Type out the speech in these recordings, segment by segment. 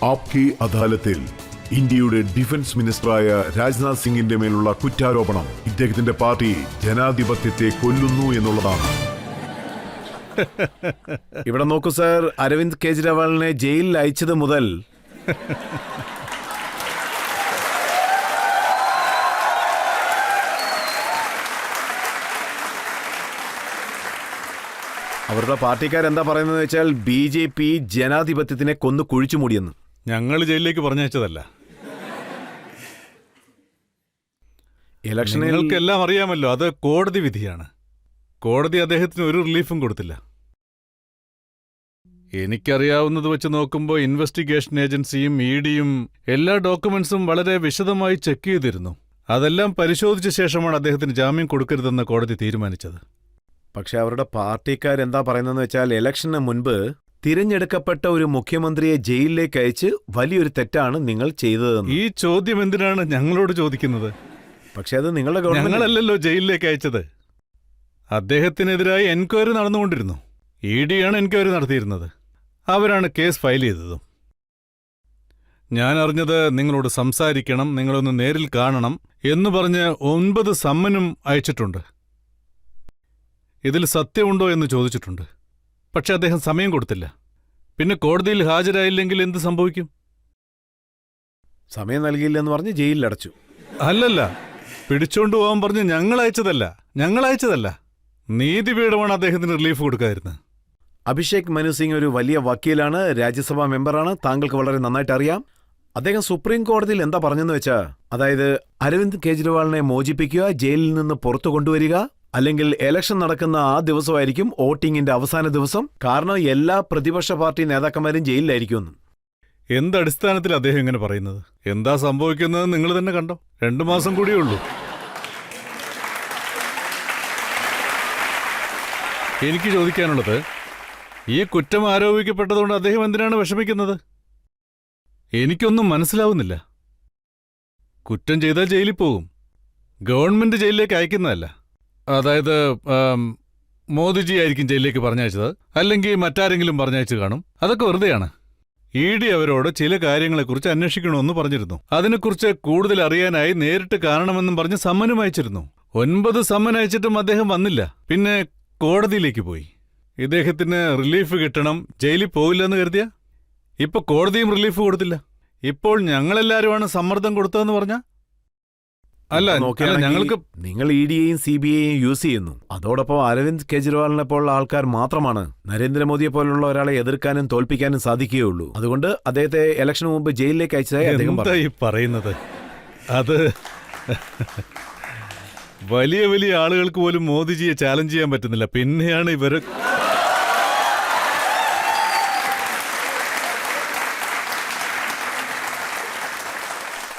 ആപ്കി അദാലത്തിൽ ഇന്ത്യയുടെ ഡിഫൻസ് മിനിസ്റ്ററായ രാജ്നാഥ് സിംഗിന്റെ മേലുള്ള കുറ്റാരോപണം ഇദ്ദേഹത്തിന്റെ പാർട്ടി ജനാധിപത്യത്തെ കൊല്ലുന്നു എന്നുള്ളതാണ്. ഇവിടെ നോക്കൂ സർ, അരവിന്ദ് കെജ്രിവാളിനെ ജയിലിൽ അയച്ചത് മുതൽ അവരുടെ പാർട്ടിക്കാരെന്താ പറയുന്നത് വെച്ചാൽ BJP ജനാധിപത്യത്തിനെ കൊന്നു കുഴിച്ചു മൂടിയെന്ന്. ഞങ്ങൾ ജയിലിലേക്ക് പറഞ്ഞയച്ചതല്ല. നിങ്ങൾക്കെല്ലാം അറിയാമല്ലോ, അത് കോടതി വിധിയാണ്. കോടതി അദ്ദേഹത്തിന് ഒരു റിലീഫും കൊടുത്തില്ല. എനിക്കറിയാവുന്നത് വെച്ച് നോക്കുമ്പോൾ ഇൻവെസ്റ്റിഗേഷൻ ഏജൻസിയും EDയും എല്ലാ ഡോക്യുമെന്റ്സും വളരെ വിശദമായി ചെക്ക് ചെയ്തിരുന്നു. അതെല്ലാം പരിശോധിച്ച ശേഷമാണ് അദ്ദേഹത്തിന് ജാമ്യം കൊടുക്കരുതെന്ന് കോടതി തീരുമാനിച്ചത്. പക്ഷെ അവരുടെ പാർട്ടിക്കാരെന്താ പറയുന്നതെന്ന് വെച്ചാൽ ഇലക്ഷന് മുൻപ് തിരഞ്ഞെടുക്കപ്പെട്ട ഒരു മുഖ്യമന്ത്രിയെ ജയിലിലേക്ക് അയച്ച് വലിയൊരു തെറ്റാണ് നിങ്ങൾ ചെയ്തതെന്ന്. ഈ ചോദ്യം എന്തിനാണ് ഞങ്ങളോട് ചോദിക്കുന്നത്? പക്ഷെ അത് നിങ്ങളുടെ ഗവൺമെന്റ്. ഞങ്ങളല്ലല്ലോ ജയിലിലേക്ക് അയച്ചത്. അദ്ദേഹത്തിനെതിരായി എൻക്വയറി നടന്നുകൊണ്ടിരുന്നു. EDയാണ് എൻക്വയറി നടത്തിയിരുന്നത്. അവരാണ് കേസ് ഫയൽ ചെയ്തതും. ഞാൻ അറിഞ്ഞത് നിങ്ങളോട് സംസാരിക്കണം, നിങ്ങളൊന്ന് നേരിൽ കാണണം എന്ന് പറഞ്ഞ് 9 സമ്മനും അയച്ചിട്ടുണ്ട്. ഇതിൽ സത്യമുണ്ടോ എന്ന് ചോദിച്ചിട്ടുണ്ട്. പക്ഷെ അദ്ദേഹം സമയം കൊടുത്തില്ല. പിന്നെ കോടതിയിൽ ഹാജരായില്ലെങ്കിൽ എന്ത് സംഭവിക്കും? സമയം നൽകിയില്ലെന്ന് പറഞ്ഞ് ജയിലിലടച്ചു. അല്ലല്ല, പിടിച്ചോണ്ടു പോകാൻ പറഞ്ഞ് ഞങ്ങൾ അയച്ചതല്ല. നീതിപീഠമാണ് അദ്ദേഹത്തിന് റിലീഫ് കൊടുക്കാതിരുന്നത്. അഭിഷേക് മനു സിംഗ് ഒരു വലിയ വക്കീലാണ്, രാജ്യസഭാ മെമ്പറാണ്. താങ്കൾക്ക് വളരെ നന്നായിട്ട് അറിയാം. അദ്ദേഹം സുപ്രീം കോടതിയിൽ എന്താ പറഞ്ഞെന്ന് വെച്ചാ, അതായത് അരവിന്ദ് കെജ്രിവാളിനെ മോചിപ്പിക്കുക, ജയിലിൽ നിന്ന് പുറത്തു കൊണ്ടുവരിക, അല്ലെങ്കിൽ ഇലക്ഷൻ നടക്കുന്ന ആ ദിവസമായിരിക്കും വോട്ടിംഗിന്റെ അവസാന ദിവസം. കാരണം എല്ലാ പ്രതിപക്ഷ പാർട്ടി നേതാക്കന്മാരും ജയിലിലായിരിക്കുമെന്ന്. എന്തടിസ്ഥാനത്തിൽ അദ്ദേഹം ഇങ്ങനെ പറയുന്നത്? എന്താ സംഭവിക്കുന്നത് നിങ്ങൾ തന്നെ കണ്ടോ. 2 മാസം കൂടിയേ ഉള്ളൂ. എനിക്ക് ചോദിക്കാനുള്ളത്, ഈ കുറ്റം ആരോപിക്കപ്പെട്ടതുകൊണ്ട് അദ്ദേഹം എന്തിനാണ് വിഷമിക്കുന്നത്? എനിക്കൊന്നും മനസ്സിലാവുന്നില്ല. കുറ്റം ചെയ്താൽ ജയിലിൽ പോകും. ഗവൺമെന്റ് ജയിലിലേക്ക് അയക്കുന്നതല്ല. അതായത് മോദിജി ആയിരിക്കും ജയിലിലേക്ക് പറഞ്ഞയച്ചത്, അല്ലെങ്കിൽ മറ്റാരെങ്കിലും പറഞ്ഞയച്ചു കാണും. അതൊക്കെ വെറുതെയാണ്. ED അവരോട് ചില കാര്യങ്ങളെക്കുറിച്ച് അന്വേഷിക്കണമെന്ന് പറഞ്ഞിരുന്നു. അതിനെക്കുറിച്ച് കൂടുതൽ അറിയാനായി നേരിട്ട് കാണണമെന്നും പറഞ്ഞ് സമ്മനും അയച്ചിരുന്നു. 9 സമ്മൻ അയച്ചിട്ടും അദ്ദേഹം വന്നില്ല. പിന്നെ കോടതിയിലേക്ക് പോയി. ഇദ്ദേഹത്തിന് റിലീഫ് കിട്ടണം, ജയിലിൽ പോയില്ലെന്ന് കരുതിയ. ഇപ്പൊ കോടതിയും റിലീഫ് കൊടുത്തില്ല. ഇപ്പോൾ ഞങ്ങളെല്ലാരുമാണ് സമ്മർദ്ദം കൊടുത്തതെന്ന് പറഞ്ഞ അല്ല. ഞങ്ങൾക്ക് നിങ്ങൾ EDയെയും CBIയെയും യൂസ് ചെയ്യുന്നു. അതോടൊപ്പം അരവിന്ദ് കെജ്രിവാളിനെ പോലുള്ള ആൾക്കാർ മാത്രമാണ് നരേന്ദ്രമോദിയെ പോലുള്ള ഒരാളെ എതിർക്കാനും തോൽപ്പിക്കാനും സാധിക്കുകയുള്ളൂ. അതുകൊണ്ട് അദ്ദേഹത്തെ ഇലക്ഷന് മുമ്പ് ജയിലിലേക്ക് അയച്ചതായി അദ്ദേഹം പറയുന്നത്. അത് വലിയ വലിയ ആളുകൾക്ക് പോലും മോദിജിയെ ചാലഞ്ച് ചെയ്യാൻ പറ്റുന്നില്ല. പിന്നെയാണ് ഇവര്.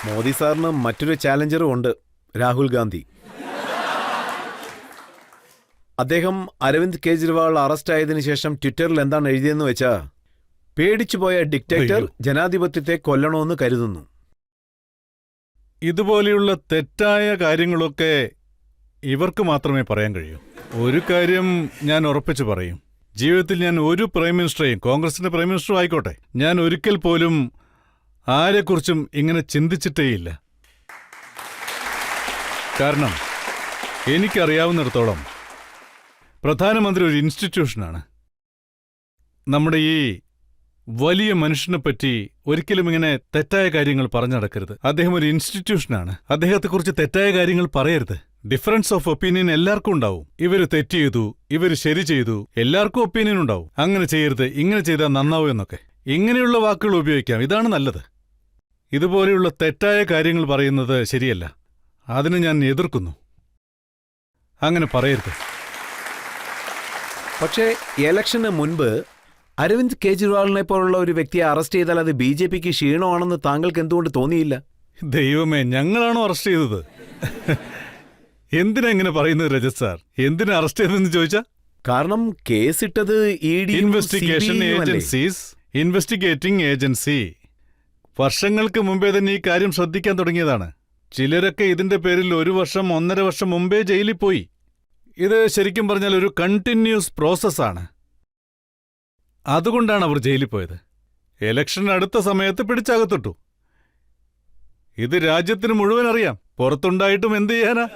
മോദി സാറിന് മറ്റൊരു ചാലഞ്ചറും ഉണ്ട്, രാഹുൽ ഗാന്ധി. അദ്ദേഹം അരവിന്ദ് കെജ്രിവാൾ അറസ്റ്റ് ആയതിനു ശേഷം ട്വിറ്ററിൽ എന്താണ് എഴുതിയെന്ന് വെച്ചാ, പേടിച്ചുപോയ ഡിക്റ്റേറ്റർ ജനാധിപത്യത്തെ കൊല്ലണമെന്ന് കരുതുന്നു. ഇതുപോലെയുള്ള തെറ്റായ കാര്യങ്ങളൊക്കെ ഇവർക്ക് മാത്രമേ പറയാൻ കഴിയൂ. ഒരു കാര്യം ഞാൻ ഉറപ്പിച്ചു പറയും, ജീവിതത്തിൽ ഞാൻ ഒരു പ്രൈം മിനിസ്റ്ററെയും, കോൺഗ്രസിന്റെ പ്രൈം മിനിസ്റ്ററും ആയിക്കോട്ടെ, ഞാൻ ഒരിക്കൽ പോലും ആരെക്കുറിച്ചും ഇങ്ങനെ ചിന്തിച്ചിട്ടേയില്ല. കാരണം എനിക്കറിയാവുന്നിടത്തോളം പ്രധാനമന്ത്രി ഒരു ഇൻസ്റ്റിറ്റ്യൂഷനാണ്. നമ്മുടെ ഈ വലിയ മനുഷ്യനെപ്പറ്റി ഒരിക്കലും ഇങ്ങനെ തെറ്റായ കാര്യങ്ങൾ പറഞ്ഞു നടക്കരുത്. അദ്ദേഹം ഒരു ഇൻസ്റ്റിറ്റ്യൂഷനാണ്. അദ്ദേഹത്തെക്കുറിച്ച് തെറ്റായ കാര്യങ്ങൾ പറയരുത്. ഡിഫറൻസ് ഓഫ് ഒപ്പീനിയൻ എല്ലാവർക്കും ഉണ്ടാവും. ഇവര് തെറ്റ് ചെയ്തു, ഇവര് ശരി ചെയ്തു, എല്ലാവർക്കും ഒപ്പീനിയൻ ഉണ്ടാവും. അങ്ങനെ ചെയ്യരുത്, ഇങ്ങനെ ചെയ്താൽ നന്നാവും എന്നൊക്കെ. ഇങ്ങനെയുള്ള വാക്കുകൾ ഉപയോഗിക്കാം, ഇതാണ് നല്ലത്. ഇതുപോലെയുള്ള തെറ്റായ കാര്യങ്ങൾ പറയുന്നത് ശരിയല്ല. അതിന് ഞാൻ എതിർക്കുന്നു. അങ്ങനെ പറയരുത്. പക്ഷേ ഇലക്ഷന് മുൻപ് അരവിന്ദ് കെജ്രിവാളിനെ പോലുള്ള ഒരു വ്യക്തിയെ അറസ്റ്റ് ചെയ്താൽ അത് BJPക്ക് ക്ഷീണമാണെന്ന് താങ്കൾക്ക് എന്തുകൊണ്ട് തോന്നിയില്ല? ദൈവമേ, ഞങ്ങളാണോ അറസ്റ്റ് ചെയ്തത്? എന്തിനാ ഇങ്ങനെ പറയുന്നത് രജത് സാർ? എന്തിനാ അറസ്റ്റ് ചെയ്തതെന്ന് ചോദിച്ചാ? കാരണം കേസിട്ടത് ഇൻവെസ്റ്റിഗേറ്റിംഗ് ഏജൻസി വർഷങ്ങൾക്ക് മുമ്പേ തന്നെ ഈ കാര്യം ശ്രദ്ധിക്കാൻ തുടങ്ങിയതാണ്. ചിലരൊക്കെ ഇതിന്റെ പേരിൽ 1 വർഷം 1.5 വർഷം മുമ്പേ ജയിലിൽ പോയി. ഇത് ശരിക്കും പറഞ്ഞാൽ ഒരു കണ്ടിന്യൂസ് പ്രോസസ്സാണ്. അതുകൊണ്ടാണ് അവർ ജയിലിൽ പോയത്. ഇലക്ഷൻ അടുത്ത സമയത്ത് പിടിച്ചകത്തിട്ടു. ഇത് രാജ്യത്തിന് മുഴുവൻ അറിയാം. പുറത്തുണ്ടായിട്ടും എന്ത് ചെയ്യാനാ?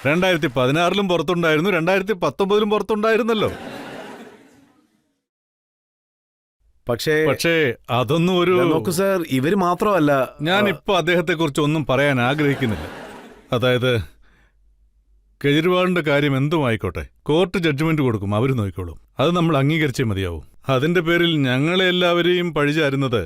2016 പുറത്തുണ്ടായിരുന്നു, 2019 പുറത്തുണ്ടായിരുന്നല്ലോ. പക്ഷേ അതൊന്നും ഒരു നോക്കൂ സാർ, ഇവര് മാത്രമല്ല. ഞാനിപ്പോ അദ്ദേഹത്തെക്കുറിച്ച് ഒന്നും പറയാൻ ആഗ്രഹിക്കുന്നില്ല. അതായത് കെജ്രിവാളിന്റെ കാര്യം എന്തുമായിക്കോട്ടെ, കോർട്ട് ജഡ്ജ്മെന്റ് കൊടുക്കും, അവർ നോക്കിക്കോളും. അത് നമ്മൾ അംഗീകരിച്ചേ മതിയാവും. അതിന്റെ പേരിൽ ഞങ്ങളെ എല്ലാവരെയും പഴിചാരുന്നത്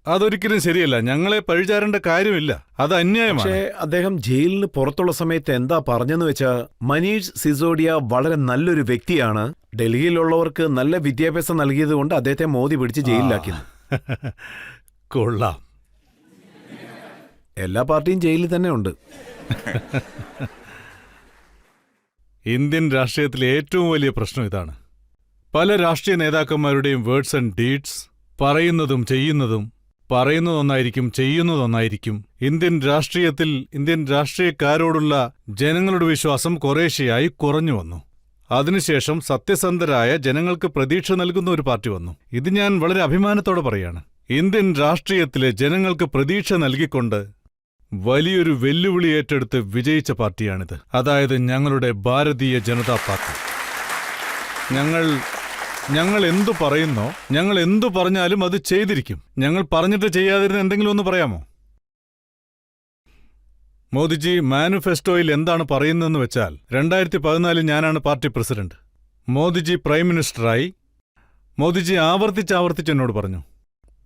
അതൊരിക്കലും ശരിയല്ല. ഞങ്ങളെ പഴിചാരേണ്ട കാര്യമില്ല, അത് അന്യായമാണ്. പക്ഷേ അദ്ദേഹം ജയിലിന് പുറത്തുള്ള സമയത്ത് എന്താ പറഞ്ഞെന്ന് വെച്ചാ, മനീഷ് സിസോഡിയ വളരെ നല്ലൊരു വ്യക്തിയാണ്, ഡൽഹിയിലുള്ളവർക്ക് നല്ല വിദ്യാഭ്യാസം നൽകിയതുകൊണ്ട് അദ്ദേഹത്തെ മോദി പിടിച്ച് ജയിലിലാക്കി. കൊള്ളാം. എല്ലാ പാർട്ടിയും ജയിലിൽ തന്നെ ഉണ്ട്. ഇന്ത്യൻ രാഷ്ട്രീയത്തിലെ ഏറ്റവും വലിയ പ്രശ്നം ഇതാണ്. പല രാഷ്ട്രീയ നേതാക്കന്മാരുടെയും വേർഡ്സ് ആൻഡ് ഡീഡ്സ്, പറയുന്നതും ചെയ്യുന്നതും, പറയുന്നതൊന്നായിരിക്കും ചെയ്യുന്നതൊന്നായിരിക്കും. ഇന്ത്യൻ രാഷ്ട്രീയത്തിൽ ഇന്ത്യൻ രാഷ്ട്രീയക്കാരോടുള്ള ജനങ്ങളുടെ വിശ്വാസം കുറേശ്ശെയായി കുറഞ്ഞു വന്നു. അതിനുശേഷം സത്യസന്ധരായ ജനങ്ങൾക്ക് പ്രതീക്ഷ നൽകുന്ന ഒരു പാർട്ടി വന്നു. ഇത് ഞാൻ വളരെ അഭിമാനത്തോടെ പറയാണ്. ഇന്ത്യൻ രാഷ്ട്രീയത്തിലെ ജനങ്ങൾക്ക് പ്രതീക്ഷ നൽകിക്കൊണ്ട് വലിയൊരു വെല്ലുവിളി ഏറ്റെടുത്ത് വിജയിച്ച പാർട്ടിയാണിത്. അതായത് ഞങ്ങളുടെ ഭാരതീയ ജനതാ പാർട്ടി. ഞങ്ങൾ എന്തു പറയുന്നോ, ഞങ്ങൾ എന്തു പറഞ്ഞാലും അത് ചെയ്തിരിക്കും. ഞങ്ങൾ പറഞ്ഞിട്ട് ചെയ്യാതിരുന്ന എന്തെങ്കിലും ഒന്ന് പറയാമോ? മോദിജി മാനിഫെസ്റ്റോയിൽ എന്താണ് പറയുന്നതെന്ന് വെച്ചാൽ, 2014 ഞാനാണ് പാർട്ടി പ്രസിഡന്റ്. മോദിജി പ്രൈം മിനിസ്റ്ററായി. മോദിജി ആവർത്തിച്ച് എന്നോട് പറഞ്ഞു,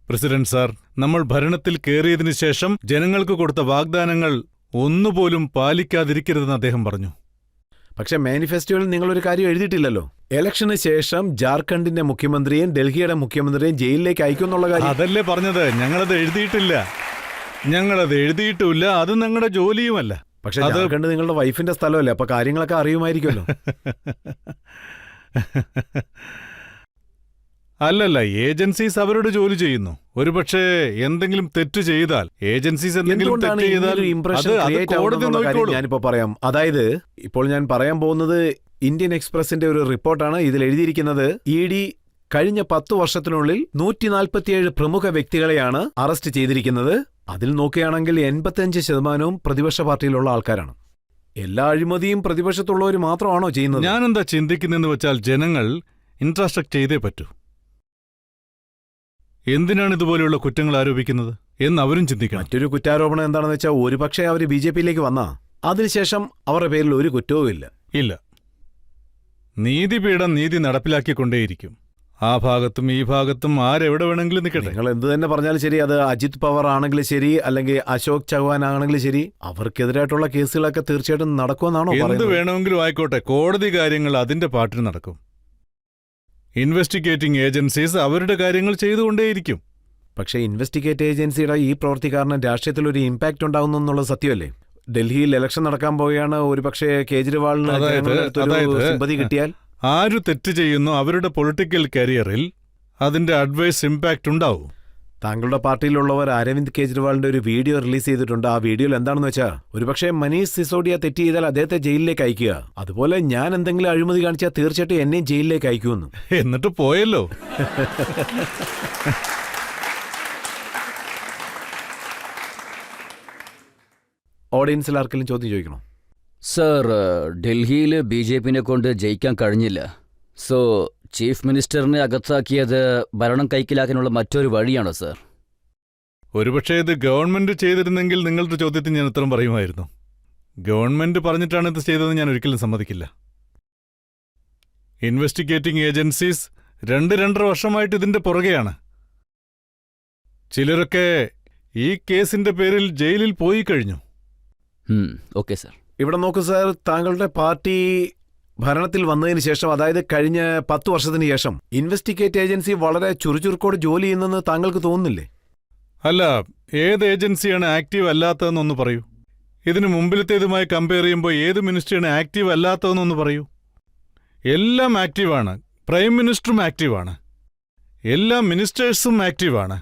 പ്രസിഡന്റ് സാർ, നമ്മൾ ഭരണത്തിൽ കയറിയതിനു ശേഷം ജനങ്ങൾക്ക് കൊടുത്ത വാഗ്ദാനങ്ങൾ ഒന്നുപോലും പാലിക്കാതിരിക്കരുതെന്ന് അദ്ദേഹം പറഞ്ഞു. പക്ഷെ മാനിഫെസ്റ്റോയിൽ നിങ്ങളൊരു കാര്യം എഴുതിയിട്ടില്ലല്ലോ. ഇലക്ഷന് ശേഷം ജാർഖണ്ഡിന്റെ മുഖ്യമന്ത്രിയും ഡൽഹിയുടെ മുഖ്യമന്ത്രിയും ജയിലിലേക്ക് അയക്കുന്നുള്ള കാര്യം. അതല്ലേ പറഞ്ഞത്, ഞങ്ങളത് എഴുതിയിട്ടുമില്ല. അത് ഞങ്ങളുടെ ജോലിയുമല്ല. പക്ഷെ ജാർഖണ്ഡ് നിങ്ങളുടെ വൈഫിന്റെ സ്ഥലമല്ലേ, അപ്പൊ കാര്യങ്ങളൊക്കെ അറിയുമായിരിക്കുമല്ലോ. അല്ലല്ല, ഏജൻസീസ് അവരുടെ ജോലി ചെയ്യുന്നു. ഒരുപക്ഷെ എന്തെങ്കിലും തെറ്റ് ചെയ്താൽ, ഏജൻസീസ് എന്തെങ്കിലും തെറ്റ് ചെയ്താൽ കോടതി നോക്കിക്കോളും. ഞാനിപ്പോ പറയാം. അതായത് ഇപ്പോൾ ഞാൻ പറയാൻ പോകുന്നത് ഇന്ത്യൻ എക്സ്പ്രസിന്റെ ഒരു റിപ്പോർട്ടാണ്. ഇതിൽ എഴുതിയിരിക്കുന്നത്, ED കഴിഞ്ഞ 10 വർഷത്തിനുള്ളിൽ 147 പ്രമുഖ വ്യക്തികളെയാണ് അറസ്റ്റ് ചെയ്തിരിക്കുന്നത്. അതിൽ നോക്കുകയാണെങ്കിൽ 85% പ്രതിപക്ഷ പാർട്ടിയിലുള്ള ആൾക്കാരാണ്. എല്ലാ അഴിമതിയും പ്രതിപക്ഷത്തുള്ളവർ മാത്രമാണോ ചെയ്യുന്നത്? ഞാനെന്താ ചിന്തിക്കുന്നതെന്ന് വെച്ചാൽ, ജനങ്ങൾ ഇൻട്രാസ്ട്രക്ട് ചെയ്തേ പറ്റൂ. എന്തിനാണ് ഇതുപോലെയുള്ള കുറ്റങ്ങൾ ആരോപിക്കുന്നത് എന്ന് അവരും ചിന്തിക്കണം. മറ്റൊരു കുറ്റാരോപണം എന്താണെന്ന് വെച്ചാൽ, ഒരുപക്ഷെ അവർ BJPയിലേക്ക് വന്നാ അതിനുശേഷം അവരുടെ പേരിൽ ഒരു കുറ്റവും ഇല്ല. നീതിപീഠം നീതി നടപ്പിലാക്കിക്കൊണ്ടേയിരിക്കും. ആ ഭാഗത്തും ഈ ഭാഗത്തും ആരെവിടെ വേണമെങ്കിലും നിൽക്കട്ടെ. നിങ്ങൾ എന്ത് തന്നെ പറഞ്ഞാലും ശരി, അത് അജിത് പവാർ ആണെങ്കിലും ശരി, അല്ലെങ്കിൽ അശോക് ചൗഹാൻ ആണെങ്കിലും ശരി, അവർക്കെതിരായിട്ടുള്ള കേസുകളൊക്കെ തീർച്ചയായിട്ടും നടക്കുമെന്നാണോ എന്ത് പറയുന്നത്? വേണമെങ്കിലും ആയിക്കോട്ടെ, കോടതി കാര്യങ്ങൾ അതിന്റെ പാട്ടിന് നടക്കും. ഇൻവെസ്റ്റിഗേറ്റിംഗ് ഏജൻസീസ് അവരുടെ കാര്യങ്ങൾ ചെയ്തുകൊണ്ടേയിരിക്കും. പക്ഷേ ഇൻവെസ്റ്റിഗേറ്റ് ഏജൻസിയുടെ ഈ പ്രവൃത്തി കാരണം രാഷ്ട്രീയത്തിൽ ഒരു ഇമ്പാക്ട് ഉണ്ടാകുന്നു എന്നുള്ളത് സത്യമല്ലേ? ഡൽഹിയിൽ ഇലക്ഷൻ നടക്കാൻ പോവുകയാണ്. ഒരുപക്ഷെ കേജ്രിവാളിന് സിമ്പതി കിട്ടിയാൽ, ആരു തെറ്റ് ചെയ്യുന്നു അവരുടെ പൊളിറ്റിക്കൽ കരിയറിൽ അതിന്റെ അഡ്വൈസ് ഇമ്പാക്ട് ഉണ്ടാവും. താങ്കളുടെ പാർട്ടിയിലുള്ളവർ അരവിന്ദ് കേജ്രിവാളിന്റെ ഒരു വീഡിയോ റിലീസ് ചെയ്തിട്ടുണ്ട്. ആ വീഡിയോയിൽ എന്താണെന്ന് വെച്ചാൽ, ഒരുപക്ഷെ മനീഷ് സിസോഡിയ തെറ്റ് ചെയ്താൽ അദ്ദേഹത്തെ ജയിലിലേക്ക് അയക്കുക, അതുപോലെ ഞാൻ എന്തെങ്കിലും അഴിമതി കാണിച്ചാൽ തീർച്ചയായിട്ടും എന്നെയും ജയിലിലേക്ക് അയക്കുമെന്ന്. എന്നിട്ട് പോയല്ലോ. ഓഡിയൻസിൽ ആർക്കെങ്കിലും ചോദ്യം ചോദിക്കണോ? സർ, ഡൽഹിയിൽ BJPനെ കൊണ്ട് ജയിക്കാൻ കഴിഞ്ഞില്ല. സോ ചീഫ് മിനിസ്റ്ററിനെ അകത്താക്കിയത് ഭരണം കൈക്കലാക്കാനുള്ള മറ്റൊരു വഴിയാണോ സർ? ഒരുപക്ഷെ ഇത് ഗവൺമെന്റ് ചെയ്തിരുന്നെങ്കിൽ നിങ്ങളുടെ ചോദ്യത്തിന് ഞാൻ ഉത്തരം പറയുമായിരുന്നു. ഗവൺമെന്റ് പറഞ്ഞിട്ടാണ് ഇത് ചെയ്തതെന്ന് ഞാൻ ഒരിക്കലും സമ്മതിക്കില്ല. ഇൻവെസ്റ്റിഗേറ്റിംഗ് ഏജൻസീസ് 2-2.5 വർഷമായിട്ട് ഇതിന്റെ പുറകെയാണ്. ചിലരൊക്കെ ഈ കേസിന്റെ പേരിൽ ജയിലിൽ പോയി കഴിഞ്ഞു. Okay sir. ഇവിടെ നോക്കൂ സാർ, താങ്കളുടെ പാർട്ടി ഭരണത്തിൽ വന്നതിന് ശേഷം, അതായത് കഴിഞ്ഞ 10 വർഷത്തിന് ശേഷം, ഇൻവെസ്റ്റിഗേറ്റ് ഏജൻസി വളരെ ചുറുചുറുക്കോട് ജോലി ചെയ്യുന്നെന്ന് താങ്കൾക്ക് തോന്നുന്നില്ലേ? അല്ല, ഏത് ഏജൻസിയാണ് ആക്റ്റീവ് അല്ലാത്തതെന്നൊന്ന് പറയൂ. ഇതിനു മുമ്പിലത്തേതുമായി കമ്പയർ ചെയ്യുമ്പോൾ ഏത് മിനിസ്ട്രിയാണ് ആക്റ്റീവ് അല്ലാത്തതെന്നൊന്ന് പറയൂ. എല്ലാം ആക്റ്റീവാണ്. പ്രൈം മിനിസ്റ്ററും ആക്റ്റീവാണ്. എല്ലാ മിനിസ്റ്റേഴ്സും ആക്റ്റീവാണ്.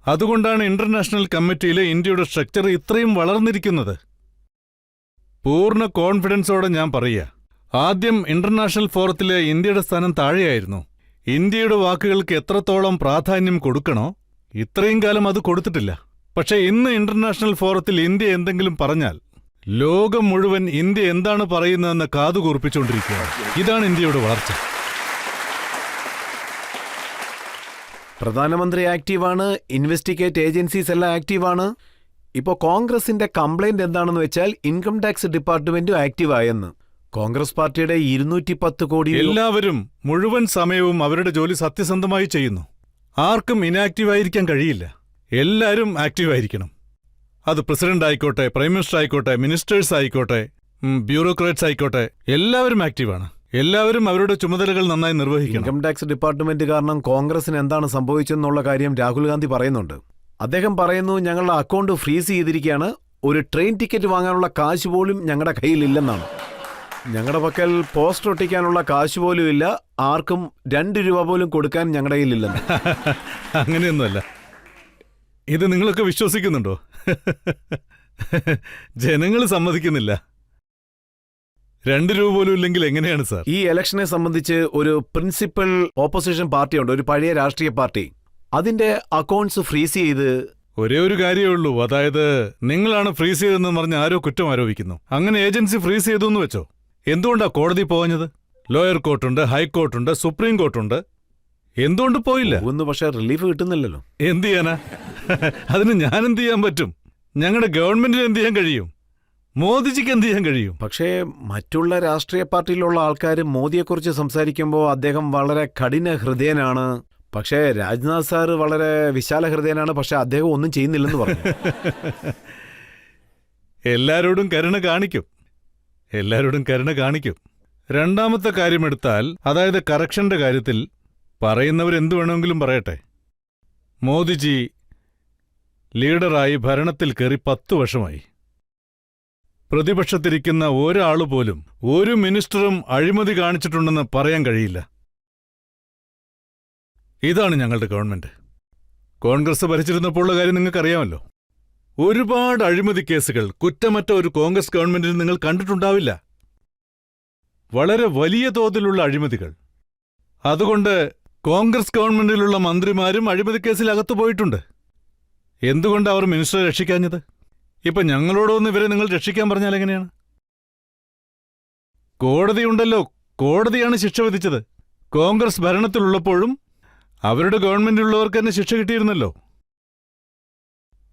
അതുകൊണ്ടാണ് ഇന്റർനാഷണൽ കമ്മിറ്റിയിലെ ഇന്ത്യയുടെ സ്ട്രക്ചർ ഇത്രയും വളർന്നിരിക്കുന്നത്. പൂർണ്ണ കോൺഫിഡൻസോടെ ഞാൻ പറയുക, ആദ്യം ഇന്റർനാഷണൽ ഫോറത്തിലെ ഇന്ത്യയുടെ സ്ഥാനം താഴെയായിരുന്നു. ഇന്ത്യയുടെ വാക്കുകൾക്ക് എത്രത്തോളം പ്രാധാന്യം കൊടുക്കണോ ഇത്രയും കാലം അത് കൊടുത്തിട്ടില്ല. പക്ഷേ ഇന്ന് ഇന്റർനാഷണൽ ഫോറത്തിൽ ഇന്ത്യ എന്തെങ്കിലും പറഞ്ഞാൽ ലോകം മുഴുവൻ ഇന്ത്യ എന്താണ് പറയുന്നതെന്ന് കാതുകൂർപ്പിച്ചുകൊണ്ടിരിക്കുകയാണ്. ഇതാണ് ഇന്ത്യയുടെ വളർച്ച. പ്രധാനമന്ത്രി ആക്റ്റീവാണ്, ഇൻവെസ്റ്റിഗേറ്റ് ഏജൻസീസ് എല്ലാം ആക്റ്റീവാണ്. ഇപ്പോൾ കോൺഗ്രസിന്റെ കംപ്ലൈന്റ് എന്താണെന്ന് വെച്ചാൽ ഇൻകം ടാക്സ് ഡിപ്പാർട്ട്മെന്റും ആക്റ്റീവായെന്ന്. കോൺഗ്രസ് പാർട്ടിയുടെ 210 കോടി എല്ലാവരും മുഴുവൻ സമയവും അവരുടെ ജോലി സത്യസന്ധമായി ചെയ്യുന്നു. ആർക്കും ഇനാക്റ്റീവ് ആയിരിക്കാൻ കഴിയില്ല. എല്ലാവരും ആക്റ്റീവായിരിക്കണം. അത് പ്രസിഡന്റ് ആയിക്കോട്ടെ, പ്രൈം മിനിസ്റ്റർ ആയിക്കോട്ടെ, മിനിസ്റ്റേഴ്സ് ആയിക്കോട്ടെ, ബ്യൂറോക്രാറ്റ്സ് ആയിക്കോട്ടെ, എല്ലാവരും ആക്റ്റീവാണ്. എല്ലാവരും അവരുടെ ചുമതലകൾ നന്നായി നിർവഹിക്കണം. ഇൻകം ടാക്സ് ഡിപ്പാർട്ട്മെന്റ് കാരണം കോൺഗ്രസിന് എന്താണ് സംഭവിച്ചെന്നുള്ള കാര്യം രാഹുൽ ഗാന്ധി പറയുന്നുണ്ട്. അദ്ദേഹം പറയുന്നു, ഞങ്ങളുടെ അക്കൗണ്ട് ഫ്രീസ് ചെയ്തിരിക്കുകയാണ്, ഒരു ട്രെയിൻ ടിക്കറ്റ് വാങ്ങാനുള്ള കാശ് പോലും ഞങ്ങളുടെ കയ്യിലില്ലെന്നാണ്. ഞങ്ങളുടെ പക്കൽ പോസ്റ്റർ ഒട്ടിക്കാനുള്ള കാശ് പോലും ഇല്ല, ആർക്കും 2 രൂപ പോലും കൊടുക്കാൻ ഞങ്ങളുടെ കയ്യിലില്ലെന്ന്. അങ്ങനെയൊന്നുമല്ല. ഇത് നിങ്ങളൊക്കെ വിശ്വസിക്കുന്നുണ്ടോ? ജനങ്ങൾ സമ്മതിക്കുന്നില്ല. 2 രൂപ പോലും ഇല്ലെങ്കിൽ എങ്ങനെയാണ് സാർ? ഈ ഇലക്ഷനെ സംബന്ധിച്ച് ഒരു പ്രിൻസിപ്പൽ ഓപ്പോസിഷൻ പാർട്ടിയുണ്ട്, ഒരു പഴയ രാഷ്ട്രീയ പാർട്ടി. അതിന്റെ അക്കൗണ്ട്സ് ഫ്രീസ് ചെയ്ത് ഒരേ ഒരു കാര്യമേ ഉള്ളൂ, അതായത് നിങ്ങളാണ് ഫ്രീസ് ചെയ്തെന്ന് പറഞ്ഞ് ആരോ കുറ്റം ആരോപിക്കുന്നു. അങ്ങനെ ഏജൻസി ഫ്രീസ് ചെയ്തു എന്ന് വെച്ചോ, എന്തുകൊണ്ടാ കോടതി പോകഞ്ഞത്? Lawyer കോർട്ടുണ്ട്, ഹൈക്കോർട്ടുണ്ട്, supreme കോർട്ടുണ്ട്. എന്തുകൊണ്ട് പോയില്ല? പക്ഷെ റിലീഫ് കിട്ടുന്നില്ലല്ലോ. എന്ത് ചെയ്യാനാ? അതിന് ഞാൻ എന്ത് ചെയ്യാൻ പറ്റും? ഞങ്ങളുടെ ഗവൺമെന്റിന് എന്ത് ചെയ്യാൻ കഴിയും? മോദിജിക്ക് എന്ത് ചെയ്യാൻ കഴിയും? പക്ഷേ മറ്റുള്ള രാഷ്ട്രീയ പാർട്ടിയിലുള്ള ആൾക്കാർ മോദിയെക്കുറിച്ച് സംസാരിക്കുമ്പോൾ അദ്ദേഹം വളരെ കഠിന ഹൃദയനാണ്. പക്ഷേ രാജ്നാഥ് സാർ വളരെ വിശാല ഹൃദയനാണ്, പക്ഷെ അദ്ദേഹം ഒന്നും ചെയ്യുന്നില്ലെന്ന് പറഞ്ഞു. എല്ലാരോടും കരുണ കാണിക്കും, എല്ലാരോടും കരുണ കാണിക്കും. രണ്ടാമത്തെ കാര്യമെടുത്താൽ, അതായത് കറക്ഷന്റെ കാര്യത്തിൽ പറയുന്നവരെന്തു വേണമെങ്കിലും പറയട്ടെ. മോദിജി ലീഡറായി ഭരണത്തിൽ കയറി 10 വർഷമായി. പ്രതിപക്ഷത്തിരിക്കുന്ന ഒരാളുപോലും, ഒരു മിനിസ്റ്ററും അഴിമതി കാണിച്ചിട്ടുണ്ടെന്ന് പറയാൻ കഴിയില്ല. ഇതാണ് ഞങ്ങളുടെ ഗവൺമെന്റ്. കോൺഗ്രസ് ഭരിച്ചിരുന്നപ്പോഴുള്ള കാര്യം നിങ്ങൾക്കറിയാമല്ലോ. ഒരുപാട് അഴിമതി കേസുകൾ കുറ്റമറ്റ ഒരു കോൺഗ്രസ് ഗവൺമെന്റിന് നിങ്ങൾ കണ്ടിട്ടുണ്ടാവില്ല. വളരെ വലിയ തോതിലുള്ള അഴിമതികൾ. അതുകൊണ്ട് കോൺഗ്രസ് ഗവൺമെന്റിലുള്ള മന്ത്രിമാരും അഴിമതി കേസിൽ അകത്തു പോയിട്ടുണ്ട്. എന്തുകൊണ്ട് അവർ മിനിസ്റ്ററെ രക്ഷിക്കാഞ്ഞത്? ഇപ്പൊ ഞങ്ങളോടൊന്ന് ഇവരെ നിങ്ങൾ രക്ഷിക്കാൻ പറഞ്ഞാൽ എങ്ങനെയാണ്? കോടതിയുണ്ടല്ലോ, കോടതിയാണ് ശിക്ഷ വിധിച്ചത്. കോൺഗ്രസ് ഭരണത്തിലുള്ളപ്പോഴും അവരുടെ ഗവൺമെന്റിലുള്ളവർക്ക് തന്നെ ശിക്ഷ കിട്ടിയിരുന്നല്ലോ.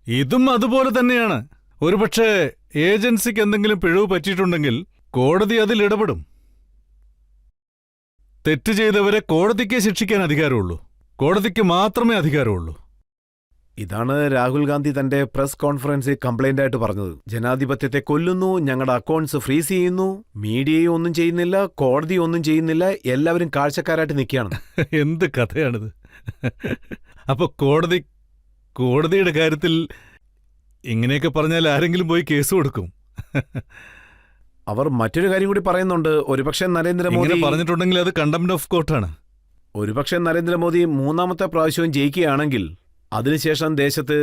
ഇതും അതുപോലെ തന്നെയാണ്. ഒരുപക്ഷെ ഏജൻസിക്ക് എന്തെങ്കിലും പിഴവ് പറ്റിയിട്ടുണ്ടെങ്കിൽ കോടതി അതിൽ ഇടപെടും. തെറ്റ് ചെയ്തവരെ കോടതിക്ക് ശിക്ഷിക്കാൻ അധികാരമുള്ളൂ. കോടതിക്ക് മാത്രമേ അധികാരമുള്ളൂ. ഇതാണ് രാഹുൽ ഗാന്ധി തന്റെ പ്രസ് കോൺഫറൻസിൽ കംപ്ലൈന്റ് ആയിട്ട് പറഞ്ഞത്. ജനാധിപത്യത്തെ കൊല്ലുന്നു, ഞങ്ങളുടെ അക്കൗണ്ട്സ് ഫ്രീസ് ചെയ്യുന്നു, മീഡിയയും ഒന്നും ചെയ്യുന്നില്ല, കോടതി ഒന്നും ചെയ്യുന്നില്ല, എല്ലാവരും കാഴ്ചക്കാരായിട്ട് നിൽക്കുകയാണ്. എന്ത് കഥയാണിത്? അപ്പൊ കോടതിയുടെ കാര്യത്തിൽ ഇങ്ങനെയൊക്കെ പറഞ്ഞാൽ ആരെങ്കിലും പോയി കേസ് കൊടുക്കും. അവർ മറ്റൊരു കാര്യം കൂടി പറയുന്നുണ്ട്. ഒരുപക്ഷെ നരേന്ദ്രമോദി പറഞ്ഞിട്ടുണ്ടെങ്കിൽ അത് കണ്ടംപ്റ്റ് ഓഫ് കോർട്ടാണ്. ഒരുപക്ഷെ നരേന്ദ്രമോദി 3ാമത്തെ പ്രാവശ്യവും ജയിക്കുകയാണെങ്കിൽ അതിനുശേഷം ദേശത്ത്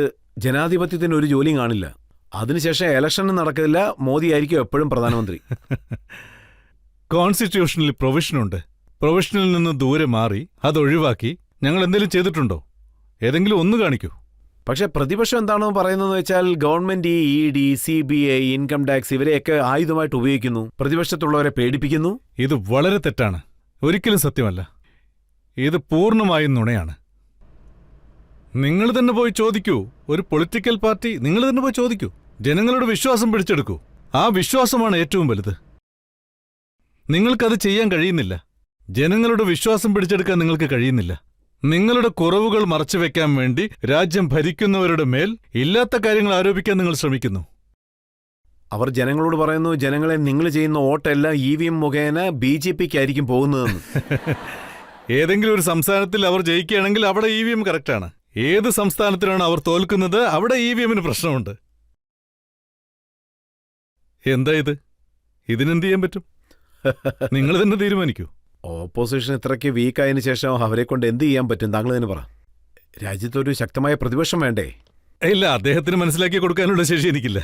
ജനാധിപത്യത്തിന് ഒരു ജോലിയും കാണില്ല. അതിനുശേഷം ഇലക്ഷനും നടക്കില്ല, മോദിയായിരിക്കും എപ്പോഴും പ്രധാനമന്ത്രി. കോൺസ്റ്റിറ്റ്യൂഷനിൽ പ്രൊവിഷനുണ്ട്. പ്രൊവിഷനിൽ നിന്ന് ദൂരെ മാറി അതൊഴിവാക്കി ഞങ്ങൾ എന്തെങ്കിലും ചെയ്തിട്ടുണ്ടോ? ഏതെങ്കിലും ഒന്ന് കാണിക്കൂ. പക്ഷെ പ്രതിപക്ഷം എന്താണോ പറയുന്നതെന്ന് വെച്ചാൽ ഗവൺമെന്റ് ഈ ED, CBI, ഇൻകം ടാക്സ് ഇവരെയൊക്കെ ആയുധമായിട്ട് ഉപയോഗിക്കുന്നു, പ്രതിപക്ഷത്തുള്ളവരെ പേടിപ്പിക്കുന്നു. ഇത് വളരെ തെറ്റാണ്, ഒരിക്കലും സത്യമല്ല. ഇത് പൂർണ്ണമായും നുണയാണ്. നിങ്ങൾ തന്നെ പോയി ചോദിക്കൂ. ഒരു പൊളിറ്റിക്കൽ പാർട്ടി നിങ്ങൾ തന്നെ പോയി ചോദിക്കൂ. ജനങ്ങളുടെ വിശ്വാസം പിടിച്ചെടുക്കൂ. ആ വിശ്വാസമാണ് ഏറ്റവും വലുത്. നിങ്ങൾക്കത് ചെയ്യാൻ കഴിയുന്നില്ല. ജനങ്ങളുടെ വിശ്വാസം പിടിച്ചെടുക്കാൻ നിങ്ങൾക്ക് കഴിയുന്നില്ല. നിങ്ങളുടെ കുറവുകൾ മറച്ചുവെക്കാൻ വേണ്ടി രാജ്യം ഭരിക്കുന്നവരുടെ മേൽ ഇല്ലാത്ത കാര്യങ്ങൾ ആരോപിക്കാൻ നിങ്ങൾ ശ്രമിക്കുന്നു. അവർ ജനങ്ങളോട് പറയുന്നു, ജനങ്ങളെ നിങ്ങൾ ചെയ്യുന്ന വോട്ടെല്ലാം EVM മുഖേന BJPക്കായിരിക്കും പോകുന്നതെന്ന്. ഏതെങ്കിലും ഒരു സംസ്ഥാനത്തിൽ അവർ ജയിക്കുകയാണെങ്കിൽ അവിടെ EVM കറക്റ്റാണ്. ഏത് സംസ്ഥാനത്തിലാണ് അവർ തോൽക്കുന്നത് അവിടെ EVMന് പ്രശ്നമുണ്ട്. എന്താ ഇത്? ഇതിനെന്ത് ചെയ്യാൻ പറ്റും? നിങ്ങൾ തന്നെ തീരുമാനിക്കൂ. ഓപ്പോസിഷൻ ഇത്രയ്ക്ക് വീക്കായതിനു ശേഷം അവരെ കൊണ്ട് എന്ത് ചെയ്യാൻ പറ്റും? താങ്കൾ തന്നെ പറ. രാജ്യത്തൊരു ശക്തമായ പ്രതിപക്ഷം വേണ്ടേ? ഇല്ല, അദ്ദേഹത്തിന് മനസ്സിലാക്കി കൊടുക്കാനുള്ള ശേഷി എനിക്കില്ല.